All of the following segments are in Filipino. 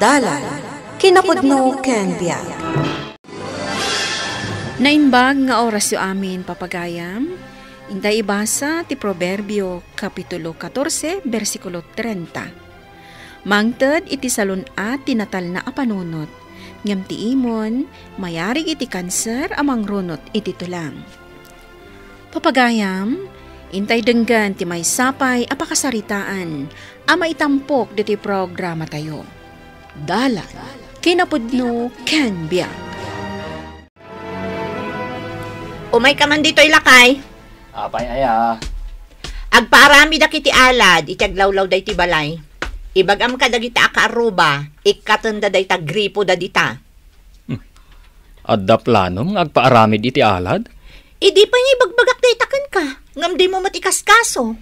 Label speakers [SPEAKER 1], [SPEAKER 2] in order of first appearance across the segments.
[SPEAKER 1] Dalan, kinapudno ken biag.
[SPEAKER 2] Naimbag nga oras yu amin papagayam, intay ibasa ti Proverbio Kapitulo 14, versikulo 30. Mangted iti salun-at tinatal na apanunot, ngem ti imon, mayarig iti kanser amang runot iti tulang. Papagayam, intay denggan ti may sapay apakasaritaan, ama itampok diti programa tayo. Dalan, kinapudno ken biag.
[SPEAKER 3] Umay ka man dito'y lakay.
[SPEAKER 4] Apay aya.
[SPEAKER 3] Agparami da kiti alad, itiaglawlaw da iti balay. Ibagam ka da gita akaaruba, ikatanda da ita gripo da dita.
[SPEAKER 4] Adda planom agpaaramid iti alad?
[SPEAKER 3] Idi pa niya ibagbagak da itakan ka, ngam di mo matikaskaso.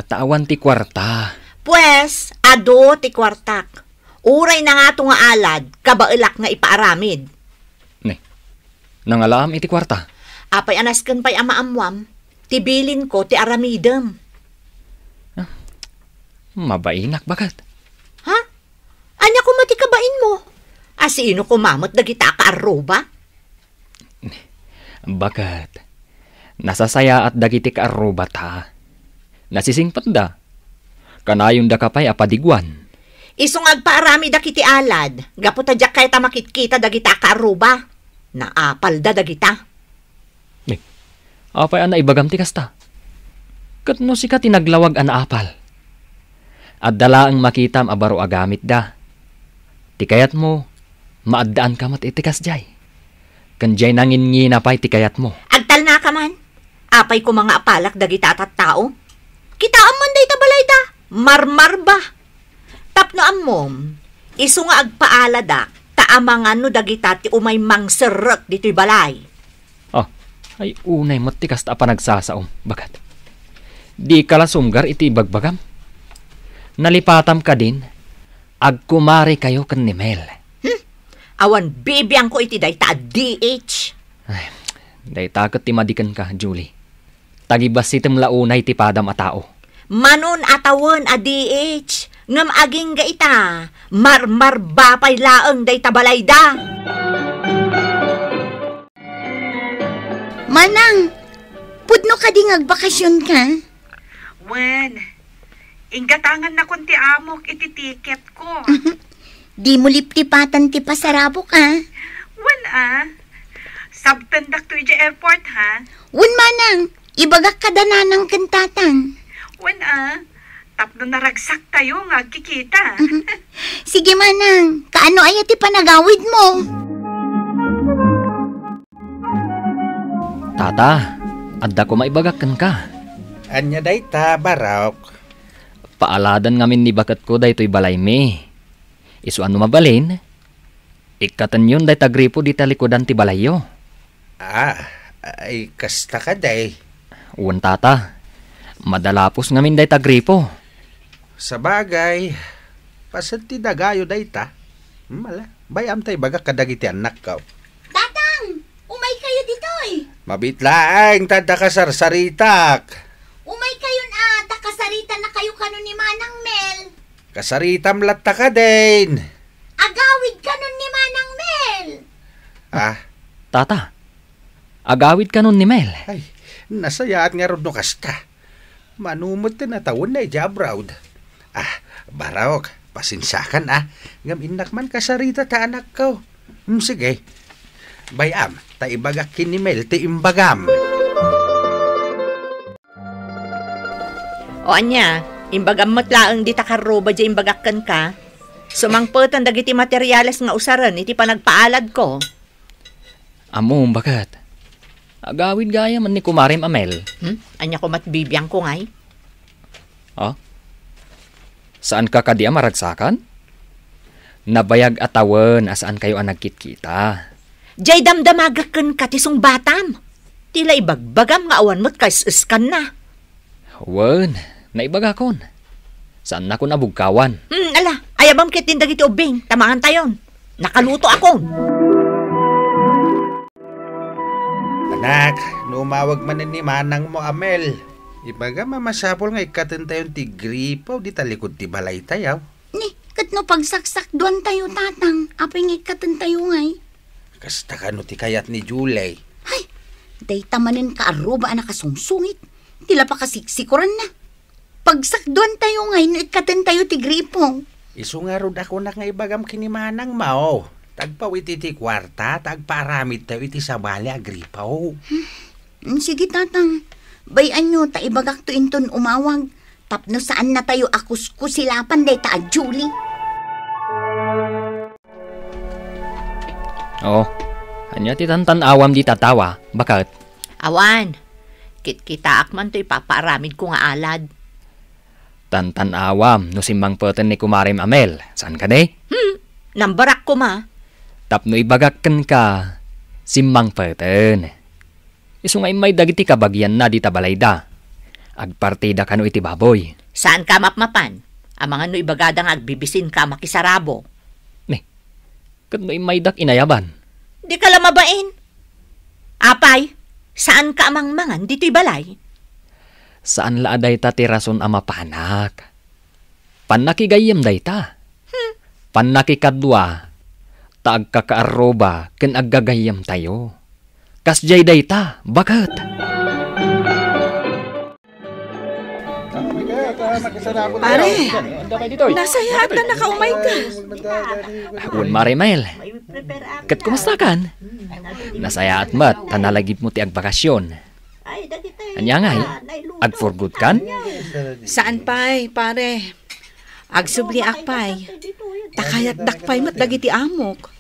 [SPEAKER 4] Tawan ti kwarta.
[SPEAKER 3] Pues, ado ti kwartak. Uray na nga ito nga alad, kabailak nga ipaaramid.
[SPEAKER 4] Nangalam iti kwarta.
[SPEAKER 3] Apay anasken pa'y amaamwam, tibilin ko ti aramidem.
[SPEAKER 4] Mabainak bagat.
[SPEAKER 3] Ha? Anya ko matikabain mo? Asino kumamot da kita kaaruba?
[SPEAKER 4] Bagat. Nasasaya at dagiti kaaruba ta. Nasisingpat da. Kanayon da kapay apadigwan.
[SPEAKER 3] Isong agpaarami da kiti alad, gaputa jak kay ta makitkita da kita kaaruba. Naapal da dagita.
[SPEAKER 4] Apay ana ibagam ti kasta. Kat no sika tinaglawag ana apal. At dala ang makitam abaro agamit da. Tikayat mo, maaddaan ka mat itikas jay. Kanjay nangin nginapay tikayat mo.
[SPEAKER 3] Agtal na ka man. Apay ko mga apalak dagita at tao. Kita amman day tabalay da. Marmar ba? Tapno ammom. Iso nga agpaala da. Taamangan no dagita ti umay mangserek dito'y balay.
[SPEAKER 4] Ay unay matikas ta pa nagsasaom, bagat. Di kalasunggar iti bagbagam. Nalipatam ka din, agkumari kayo kan ni Mel.
[SPEAKER 3] Awan bibiyang ko iti dayta DH.
[SPEAKER 4] Ay, dayta kat ti madikan ka, Julie. Tagibas sitem launay ti padam a tao.
[SPEAKER 3] Manon atawan a DH. Ngam aging ga ita, marmar bapay laeng dayta balay da.
[SPEAKER 5] Manang, pudno ka ding agbakasyon ka?
[SPEAKER 6] Wen, inggatangan na kon ti amok iti tiket ko.
[SPEAKER 5] Di mo liplipatan ti pasarabo ka?
[SPEAKER 6] Wen sabtendak to iti airport ha?
[SPEAKER 5] Wen manang, ibagak ka dananang kentatan.
[SPEAKER 6] Wen tapno naragsak tayo nga kikita.
[SPEAKER 5] Sige manang, kaano ay ti panagawid mo?
[SPEAKER 4] Tata, adda ko maibagakan ka.
[SPEAKER 7] Anya dayta, Barok.
[SPEAKER 4] Paaladan ngamin ni bakat ko daytoy balay me. Isuan no mabalin, ikatan yun day tagripo di talikodan ti balayo.
[SPEAKER 7] Ay kasta ka day.
[SPEAKER 4] Uwan tata, madalapos ngamin day tagripo.
[SPEAKER 7] Sa bagay, pasad ti dagayo dayta. Mala, bayam tay bagak kadagiti anak ka.
[SPEAKER 5] Tatang, umay kayo ditoy.
[SPEAKER 7] Mabitlaang tada kasarsaritak.
[SPEAKER 5] Umay kayo takasarita na kayo kanon ni Manang Mel.
[SPEAKER 7] Kasaritam latta ka din.
[SPEAKER 5] Agawid kanon ni Manang Mel.
[SPEAKER 4] Tata, agawid ka nun ni Mel.
[SPEAKER 7] Ay, nasayaat nga ron no kasta. Manumot na tawon na ijabraud. Barok, pasinsakan ngam inak man kasarita ta anak ko. Sige. Bayam, ta ibagak ni Mel ti imbagam.
[SPEAKER 3] O anya, imbagam matlaeng di takaroba di imbagakkan ka. Sumangputan dagiti materyales nga usaran iti panagpaalad ko.
[SPEAKER 4] Amo, bagat. Agawid gaya man ni kumarim Amel.
[SPEAKER 3] Anya ko matbibiyang ko ngay.
[SPEAKER 4] Saan ka kadi maragsakan? Nabayag atawan asaan kayo ang nagkit-kita.
[SPEAKER 3] Jay damdamagakan ka tisong batam. Tila ibagbagam nga awan mo't kaisiskan na.
[SPEAKER 4] Wan, naibagakon. Saan na ko nabugkawan?
[SPEAKER 3] Ala, ayabam kit din dagiti ubing. Tamangan tayon. Nakaluto akon.
[SPEAKER 7] Anak, numawag man ni Manang mo, Amel. Ibaga mamasapol nga ikatan tayon ti gripo, di talikod ti balay tayaw.
[SPEAKER 5] Ni, kat kat no pagsaksak doon tayo tatang. Apay ngikatan tayo ngay.
[SPEAKER 7] Kasta ka no ti kayat ni Julie.
[SPEAKER 5] Ay, day tamanin ka aruba na kasungsungit. Tila pa kasiksikuran na. Pagsak doon tayo ngay, no ikatan tayo ti gripong.
[SPEAKER 7] Isungarod ako na nga ibagam kinimanang mao. Tagpawit iti kwarta, tagparamid tayo iti sabali agripaw.
[SPEAKER 5] Sige tatang, bayan nyo, taibagak to inton umawag. Tapno saan na tayo akuskusilapan day ta Julie.
[SPEAKER 4] Oh, anya ti tantanawam di tatawa. Bakit?
[SPEAKER 3] Awan, kita akman to ipapaaramid ko nga alad.
[SPEAKER 4] Tantanawam no simbang peten ni Kumarim Amel. Saan ka de?
[SPEAKER 3] Nambarak ko ma.
[SPEAKER 4] Tapno ibagakken ka simbang peten. Isu nga may dagiti kabagyan na di tabalayda. Agpartida kano iti baboy.
[SPEAKER 3] Saan ka mapmapan? Ang mga no ibagadang agbibisin ka makisarabo.
[SPEAKER 4] Kat no may dak inayaban.
[SPEAKER 3] Di ka lamabain. Apay, saan ka amang mangan dito'y balay?
[SPEAKER 4] Saan laaday ta tirason ama panak? Panakigayam day ta. Panakikadwa, ta agkakaaroba ken aggagayam tayo. Kasjay day ta, bakit?
[SPEAKER 2] Pare, nasaya at na nakaumay ka.
[SPEAKER 4] Un Marimel, kat kumusta kan? Nasaya at mat, tanalagip mo ti agbakasyon. Anya ngay, agforgood kan?
[SPEAKER 2] Saan pay, pare? Agsubli akpay. Takayat dakpay mat dagiti amok.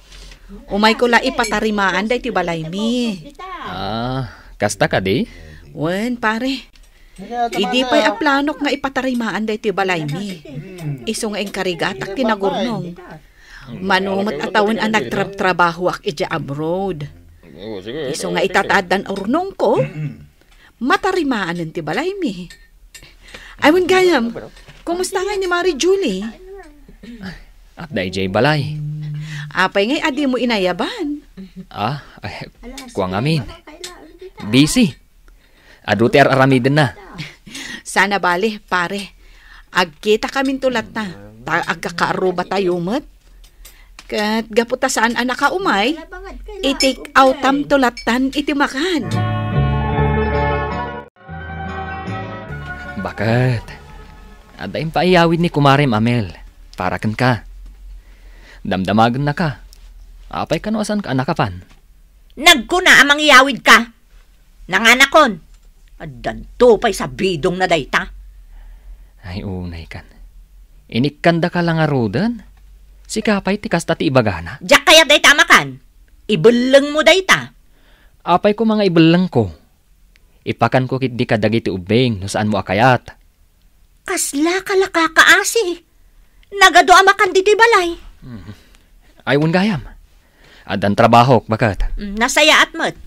[SPEAKER 2] Umay ko la ipatarimaan day ti balay mi.
[SPEAKER 4] Kasta ka di?
[SPEAKER 2] Wen, pare. Idi pa'y aplanok nga ipatarimaan day ti balay mi. Iso nga engkarigatak tinagurnong. Manumat atawin ang nagtrabaho ak ija abroad. Iso nga itataadan urnong ko. Matarimaan ng ti balay mi. Aywan gayam, kumusta nga ni Mari Julie?
[SPEAKER 4] At day jay balay.
[SPEAKER 2] Apay ngay adi mo inayaban.
[SPEAKER 4] Kuang amin. Busy. Aduti aramiden na.
[SPEAKER 2] Sana bali, pare. Agkita kami tulat na. Agkakaaruba tayo mat. Kat gaputa saan anak ka umay, itik autam tulatan iti makan.
[SPEAKER 4] Bakit? Adayin pa iyawid ni Kumarim Amel. Para kan ka. Damdamagan na ka. Apay ka no asan ka anakapan?
[SPEAKER 3] Nagkuna amang iyawid ka. Nanganakon. Adanto pa'y sa bidong na dayta.
[SPEAKER 4] Ay unay kan. Inikanda ka lang arudan. Si kapay tikas tati ibagana.
[SPEAKER 3] Diyak kaya dayta makan. Ibuleng mo dayta.
[SPEAKER 4] Apay ko mga ibelang ko. Ipakan ko kit di ka dagiti ubeng no saan mo akayat.
[SPEAKER 3] Kasla ka lakakaasi. Nagado amakan diti balay.
[SPEAKER 4] Ayun gayam. Adan trabaho, bakit?
[SPEAKER 3] Nasaya at mat.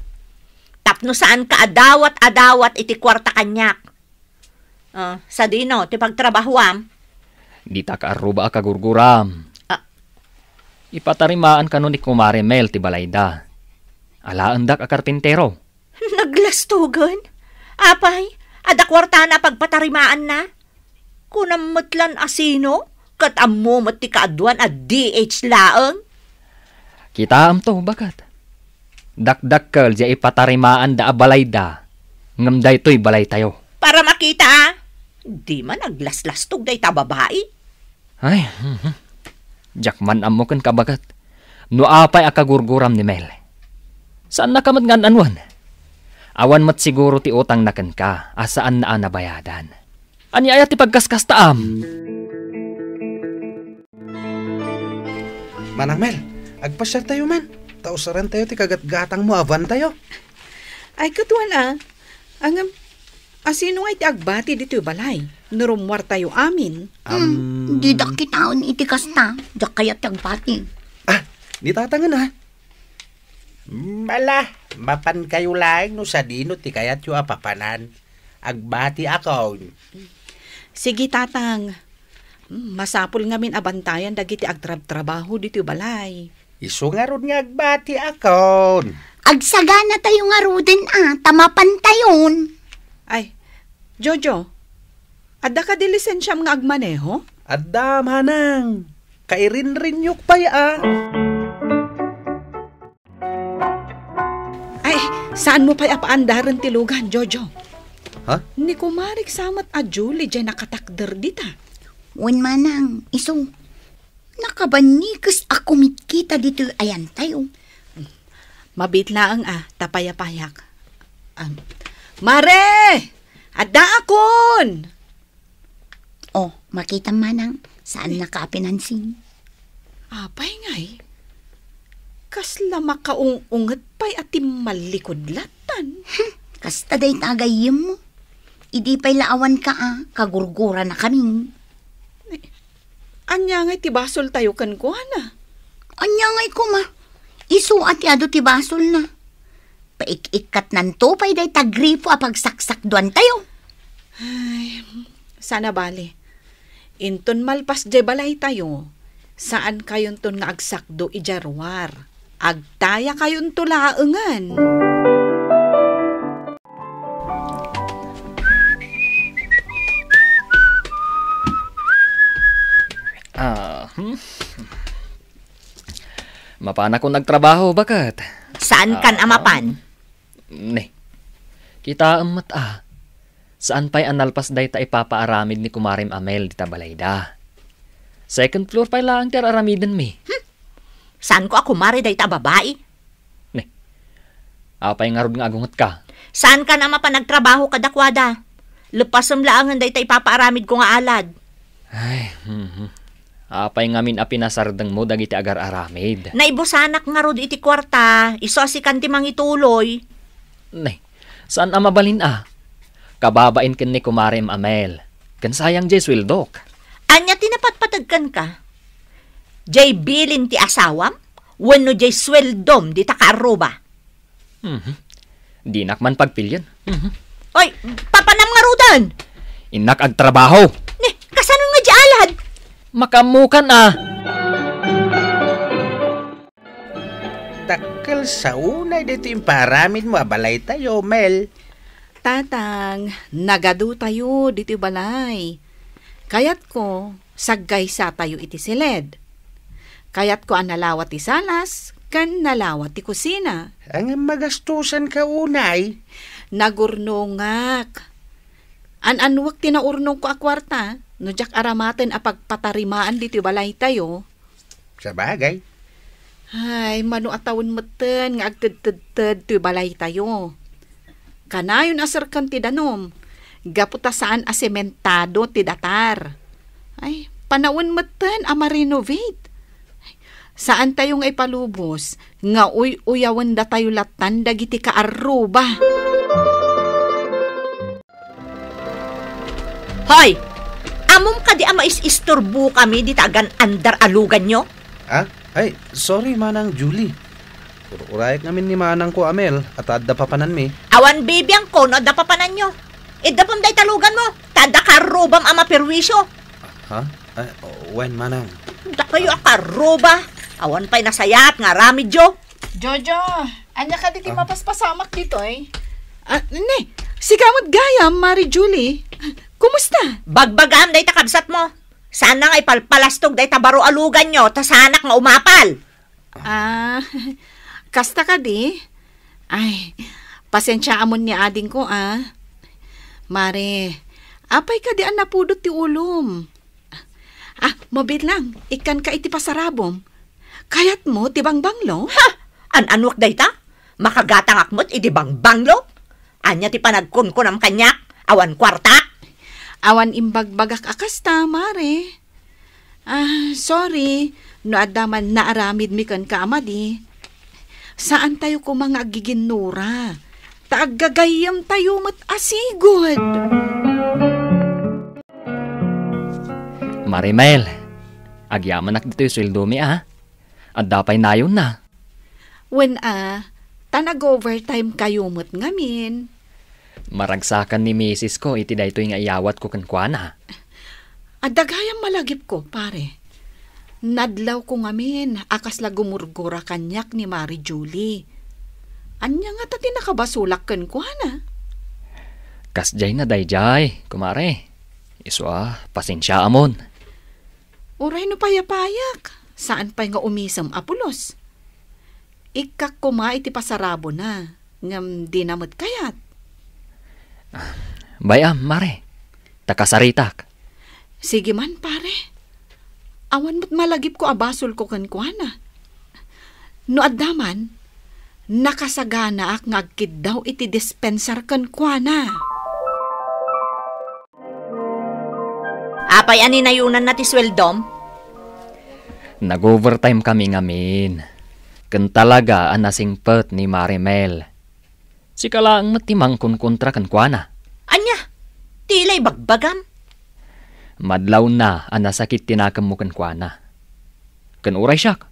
[SPEAKER 3] Tapno saan ka adawat iti kwarta kanyak. Sa dino, ti pagtrabahuam.
[SPEAKER 4] Di ta kaaruba kagurguram. Ipatarimaan ka nun ni Kumare Mel ti balayda. Alaan dak a karpintero.
[SPEAKER 3] Naglastugan? Apay, ada kwarta na pagpatarimaan na? Kunam matlan asino? Kat ammo mati kaadwan at DH laeng?
[SPEAKER 4] Kita am to, bakit? Dakdak kel di ipatarimaan da balayda. Ngamday to'y balay tayo.
[SPEAKER 3] Para makita, di man naglaslastog day ta babae.
[SPEAKER 4] Ay, jakman am mo kan kabagat. No apay akagurguram ni Mel. Saan na kamat ngan anwan? Awan mat siguro ti utang nakan ka, asaan na nabayadan. Ani ayat ti pagkaskas taam.
[SPEAKER 7] Manang Mel, agpasyal tayo man. Tausaran tayo ti kagat-gatang mo, avan tayo.
[SPEAKER 2] Ay katuan asino nga iti agbati dito balay. Nurumwar tayo amin.
[SPEAKER 5] Di dak kitaon iti kasta. Dak kaya tagbati.
[SPEAKER 7] Di tatangan ha. Mala, mapan kayo lang no sa dino ti kayat yu apapanan. Agbati ako.
[SPEAKER 2] Sige tatang. Masapul ngamin abantayan dagiti agtrabaho dito balay.
[SPEAKER 7] Isu nga ron nga agbati ako.
[SPEAKER 5] Agsagana tayo nga ruden tamapan tayon.
[SPEAKER 2] Ay, Jojo, adda ka di lisensyam nga agmaneho?
[SPEAKER 7] Adda manang. kairin-rinyok pa ya.
[SPEAKER 2] Ay, saan mo pa'y apaandaran tilugan, Jojo?
[SPEAKER 7] Ha?
[SPEAKER 2] Ni kumarik samat a Julie dyan nakatakder dita.
[SPEAKER 5] Wen manang, iso. Nakabanikas ako mitkita dito ayan tayo.
[SPEAKER 2] Mabitlaang tapayapayak. Mare! Adda akon!
[SPEAKER 5] Oh, makita manang, saan nakapinansin?
[SPEAKER 2] Apay ngay. Kasla makaung-ungat pa'y atim malikod latan.
[SPEAKER 5] Kasta day tagayim mo. Idi pa'y laawan ka kagurgura na kami.
[SPEAKER 2] Anya ngay tibasol tayo kan ko, ana.
[SPEAKER 5] Anya ngay ko ma. Isu at yado tibasol na. Paik-ikat nanto pa'y day tagripo apagsaksak duan tayo.
[SPEAKER 2] Ay, sana bali. Inton malpas jay balay tayo. Saan kayon ton nga agsakdo ijarwar? Agtaya kayon to laengan.
[SPEAKER 4] Mapana ko nagtrabaho, bakat?
[SPEAKER 3] Saan kan amapan?
[SPEAKER 4] Ne, kita amat Saan pa'y analpas day ta ipapaaramid ni Kumarim Amel di Tabalayda? Second floor pa'y lang ter aramidin mi.
[SPEAKER 3] Saan ko ako mari day ta babae?
[SPEAKER 4] Ne, apay nga rod nga agungat ka.
[SPEAKER 3] Saan ka na mapanagtrabaho kadakwada? Lepasam laangan day ta ipapaaramid ko nga alad.
[SPEAKER 4] Ay, apay ngamin apinasardang mo dagiti agar aramid.
[SPEAKER 3] Naibusanak nga rod iti kwarta, iso si kanti mangituloy.
[SPEAKER 4] Ne, saan mabalin Kababain ken ni Kumarim Amel. Kan sayang jay swildok.
[SPEAKER 3] Anya tinapatpatagkan ka? Jay bilin ti asawam? Wano jay sweldom di takaroba?
[SPEAKER 4] Di nakman pagpilyan.
[SPEAKER 3] Oy, papanam nga rudan!
[SPEAKER 4] Inak agtrabaho.
[SPEAKER 3] Ne, kasanon nga di alad?
[SPEAKER 4] Makamukan
[SPEAKER 7] Takal sa unay dito yung paramid mo, abalay tayo, Mel.
[SPEAKER 2] Tatang, nagadu tayo dito balay. Kayat ko, saggay sa tayo iti siled. Kayat ko analawat ti salas, kan nalawat ti kusina.
[SPEAKER 7] Ang magastusan ka unay.
[SPEAKER 2] Nagurnongak. An-anwak tinaurnong ko a kwarta, no jak aramaten apagpatarimaan dito balay tayo.
[SPEAKER 7] Sa bagay.
[SPEAKER 2] Ay, mano atawon meten nga agted-ted ti balay tayo. Kanayon asar kan ti danom. Gaputa saan asementado ti datar. Ay, panawon meten ama-renovate. Saan tayo nga ipalubos? Nga uyawan da tayo latan dagiti kaaruba.
[SPEAKER 3] Hoy! Amom ka di ama is-isturbo kami di tagan andar alugan nyo?
[SPEAKER 7] Ay, sorry manang Julie. Urayek namin ni manang ko Amel at adda papanan mi.
[SPEAKER 3] Awan bibiyang ko no da papanan nyo. Idapam day talugan mo. Tada karubam ama perwisyo.
[SPEAKER 7] Ha? Ay, when manang?
[SPEAKER 3] Da kayo akaruba. Awan pa'y nasayat nga ramidyo.
[SPEAKER 2] Jojo, anya ka diti mapaspasamak dito ne, sigamot gayam, Mari Julie. Kumusta?
[SPEAKER 3] Bagbagam day takabsat mo. Sana nga ipalpalastog day tabaro alugan nyo ta sanak nga umapal.
[SPEAKER 2] Kasta ka di? Ay, pasensya amon ni ading ko Mare, apay ka di an napudot ti ulom. Mabit lang, ikan ka iti pasarabom. Kayat mo ti bangbanglo?
[SPEAKER 3] Ha! An-anwak day ta? Makagatangak mo't iti bangbanglo? Anya ti panagkunkunam kanyak? Awan kwarta?
[SPEAKER 2] Awan imbagbagak akasta, Mare. Sorry, no adaman naaramid mi kan kaamadi. Saan tayo ko mga giginura? Taagagayam tayo mat asigod.
[SPEAKER 4] Marimel, agyaman ak dito yung sweldo mi At dapay nayon na.
[SPEAKER 2] When tanag-overtime kayo mat ngamin.
[SPEAKER 4] Maragsakan ni misis ko iti daytoy nga iyawat ko kankwana.
[SPEAKER 2] Adagayang malagip ko, pare. Nadlaw ko ngamin, akas la gumurgura kanyak ni Mari Julie. Anya nga tati nakabasulak kankwana.
[SPEAKER 4] Kasjay na dayjay, kumare. Iso pasensya amon.
[SPEAKER 2] Uray no payapayak. Saan pa nga umisam apulos? Ikak kuma iti pasarabo na. Ngam di namot kayat.
[SPEAKER 4] Bayam, mare. Takasaritak.
[SPEAKER 2] Sige man, pare. Awan mo't malagip ko abasol ko kankwana. No addaman, nakasagana ak ngagkid daw iti dispenser kankwana.
[SPEAKER 3] Apay ani nayunan na ti sweldom?
[SPEAKER 4] Nag-overtime kami ngamin. Kan talaga ang nasingpet ni Marimel. Sikala ang matimang kontra kan kuana.
[SPEAKER 3] Anya, tilay bagbagam.
[SPEAKER 4] Madlaw na ang nasakit tinakam mo kan kuana. Kan uray siyak.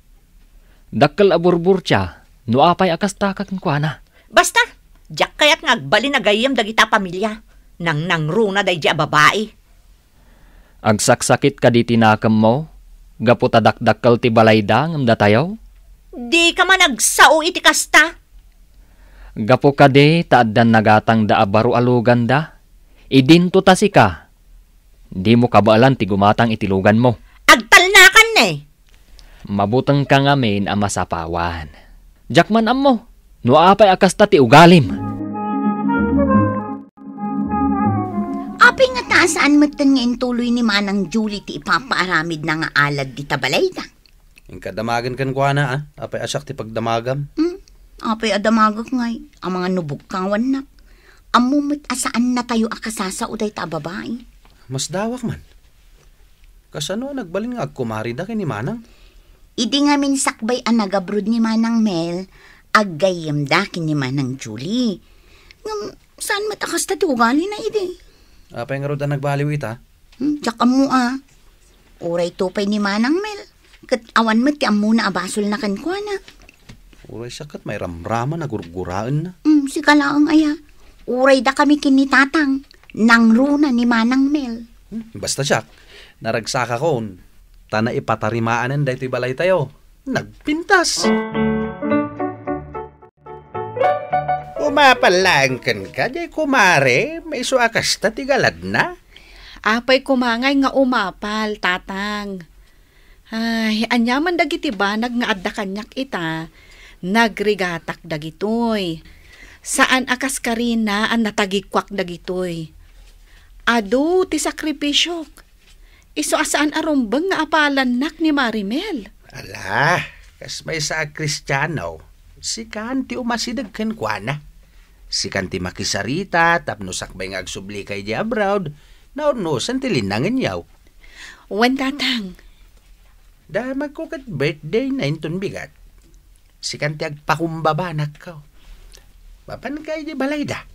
[SPEAKER 4] Dakkel aburbur siya, no apay akasta kan kuana.
[SPEAKER 3] Basta, jak kayat ngagbali na gayam dagita pamilya. Nang nangruna day di babae.
[SPEAKER 4] Agsaksakit ka di tinakam mo, gaputa dakdakkel ti balayda ngam datayaw.
[SPEAKER 3] Di ka man nagsao iti kasta.
[SPEAKER 4] Gapo ka de, taaddan nagatang da abaro alugan da. Idinto ta si ka. Di mo kabaalan ti gumatang itilugan mo.
[SPEAKER 3] Agtalnakan eh.
[SPEAKER 4] Mabutang ka ngamin ang masapawan. Jakman ammo, no apay akasta ti ugalim.
[SPEAKER 5] Apay nga taasaan matan nga intuloy ni Manang Julie ti ipapaaramid na nga alad di tabalayda.
[SPEAKER 7] Yung kadamagan kan kuana, apay asak ti pagdamagam.
[SPEAKER 5] Apay adamagak ngay, ang mga nubog kawan na. Amumit asaan na tayo akasasa uday ta babae.
[SPEAKER 7] Mas dawak man. Kasano nagbalin nga agkumari da kay ni Manang?
[SPEAKER 5] Idi nga minsakbay ang nagabrod ni Manang Mel, aggayam da kin ni Manang Julie. Ngam, saan matakas ta ti ugali na idi?
[SPEAKER 7] Apay nga roda nagbaliw ita.
[SPEAKER 5] Tsaka mo Uray tupay ni Manang Mel. Kat awan mo ti amu na abasol na kankwana.
[SPEAKER 7] Uray sakat may ramrama na gurguraan na.
[SPEAKER 5] Si kalaang aya. Uray da kami kinitatang. Nangruna ni Manang Mel.
[SPEAKER 7] Basta siya, naragsaka ko. Tana ipatarimaanan da ito'y balay tayo. Nagpintas. Umapalangkan ka, di kumare. May suakas ta tigalad na.
[SPEAKER 2] Apay kumangay nga umapal, tatang. Ay, anyaman dagiti banag nga adda kanyak ita. Nagrigatak dagitoy. Saan akas ka rin na ang natagikwak dagitoy. Ado ti sakripisyok. Iso asaan arumbang nga apalan nak ni Marimel.
[SPEAKER 7] Ala, kas may sa Kristiyano, si kanti umasidag kan kuana. Si kanti makisarita, tapno sakbay nga agsubli kay di abroad, naunusan ti linangan yaw.
[SPEAKER 2] Wen tatang.
[SPEAKER 7] Da magkukat birthday na inton bigat. Si kanti agpakumbabanak ka. Papan kay di balayda.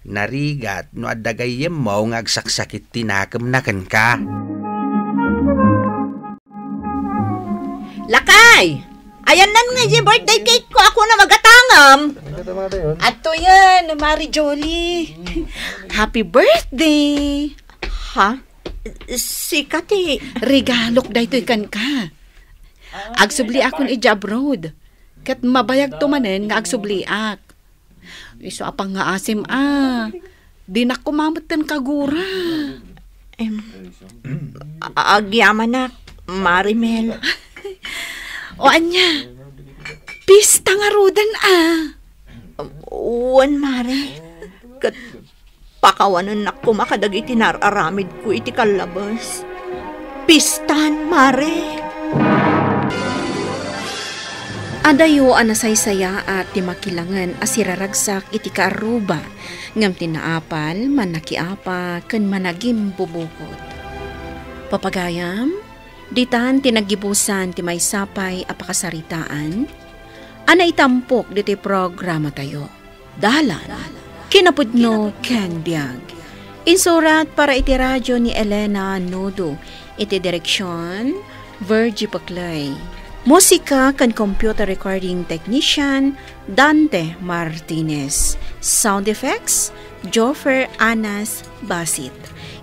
[SPEAKER 7] Narigat no adagayem mo nga agsaksakit tinakam na kan ka.
[SPEAKER 3] Lakay! Ayan nan nga di birthday cake ko ako na magatangam.
[SPEAKER 2] Ato yan, Mari Jolie. Happy birthday!
[SPEAKER 3] Ha? Si Kati.
[SPEAKER 2] Regalok daytoy kan ka. Agsubli akon ija abroad. Kat mabayag tumanen nga agsubliak. Iso apang nga asim di na kumamatan kagura.
[SPEAKER 3] Agyaman na, Marimel.
[SPEAKER 2] O anya, pista nga rudan
[SPEAKER 3] Uwan, Mare. Kat pakawanan na kumakadag iti nararamid ko iti kalabas. Pistan, Mare.
[SPEAKER 2] Adayo anasaysaya at timakilangan asiraragsak iti kaaruba ngam tinaapal manakiapa ken managim bubukot. Papagayam, ditan tinagibusan ti may sapay apakasaritaan, ana itampok diti programa tayo. Dalan, kinapudno Ken Biag. Insurat para iti radyo ni Elena Nodo, iti direksyon Virgie Paclay. Musika kan computer recording technician Dante Martinez. Sound effects Joffer Anas Basit.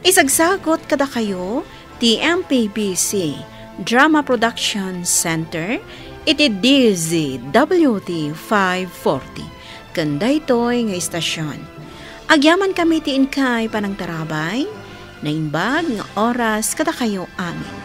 [SPEAKER 2] Isagsagot kada kayo ti MPBC Drama Production Center iti DZWT 540. Kanda ito'y nga istasyon. Agyaman kami ti inkay panang tarabay na imbag nga oras kada kayo amin.